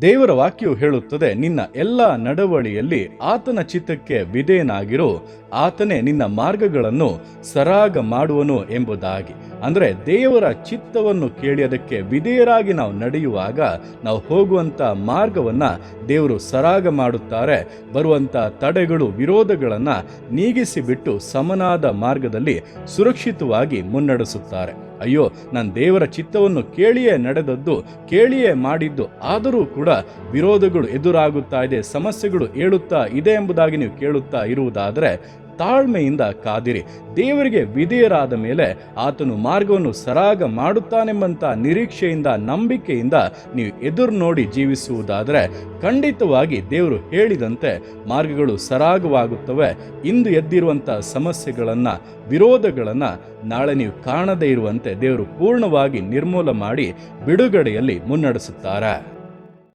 ದೇವರ ವಾಕ್ಯವು ಹೇಳುತ್ತದೆ, ನಿನ್ನ ಎಲ್ಲ ನಡವಳಿಯಲ್ಲಿ ಆತನ ಚಿತ್ತಕ್ಕೆ ವಿಧೇಯನಾಗಿರು, ಆತನೇ ನಿನ್ನ ಮಾರ್ಗಗಳನ್ನು ಸರಾಗ ಮಾಡುವನು ಎಂಬುದಾಗಿ. ಅಂದ್ರೆ ದೇವರ ಚಿತ್ತವನ್ನು ಕೇಳಿ ಅದಕ್ಕೆ ವಿಧೇಯರಾಗಿ ನಾವು ನಡೆಯುವಾಗ ನಾವು ಹೋಗುವಂತ ಮಾರ್ಗವನ್ನ ದೇವರು ಸರಾಗ ಮಾಡುತ್ತಾರೆ. ಬರುವಂತ ತಡೆಗಳು, ವಿರೋಧಗಳನ್ನ ನೀಗಿಸಿ ಬಿಟ್ಟು ಸಮನಾದ ಮಾರ್ಗದಲ್ಲಿ ಸುರಕ್ಷಿತವಾಗಿ ಮುನ್ನಡೆಸುತ್ತಾರೆ. ಅಯ್ಯೋ, ನಾನು ದೇವರ ಚಿತ್ತವನ್ನು ಕೇಳಿಯೇ ನಡೆದದ್ದು, ಕೇಳಿಯೇ ಮಾಡಿದ್ದು, ಆದರೂ ಕೂಡ ವಿರೋಧಗಳು ಎದುರಾಗುತ್ತಾ ಇದೆ, ಸಮಸ್ಯೆಗಳು ಏಳುತ್ತಾ ಇದೆ ಎಂಬುದಾಗಿ ನೀವು ಕೇಳುತ್ತಾ ಇರುವುದಾದರೆ ತಾಳ್ಮೆಯಿಂದ ಕಾದಿರಿ. ದೇವರಿಗೆ ವಿಧೇಯರಾದ ಮೇಲೆ ಆತನು ಮಾರ್ಗವನ್ನು ಸರಾಗ ಮಾಡುತ್ತಾನೆಂಬಂತ ನಿರೀಕ್ಷೆಯಿಂದ, ನಂಬಿಕೆಯಿಂದ ನೀವು ಎದುರು ನೋಡಿ ಜೀವಿಸುವುದಾದರೆ ಖಂಡಿತವಾಗಿ ದೇವರು ಹೇಳಿದಂತೆ ಮಾರ್ಗಗಳು ಸರಾಗವಾಗುತ್ತವೆ. ಇಂದು ಎದ್ದಿರುವಂಥ ಸಮಸ್ಯೆಗಳನ್ನು, ವಿರೋಧಗಳನ್ನು ನಾಳೆ ನೀವು ಕಾಣದೇ ಇರುವಂತೆ ದೇವರು ಪೂರ್ಣವಾಗಿ ನಿರ್ಮೂಲ ಮಾಡಿ ಬಿಡುಗಡೆಯಲ್ಲಿ ಮುನ್ನಡೆಸುತ್ತಾರೆ.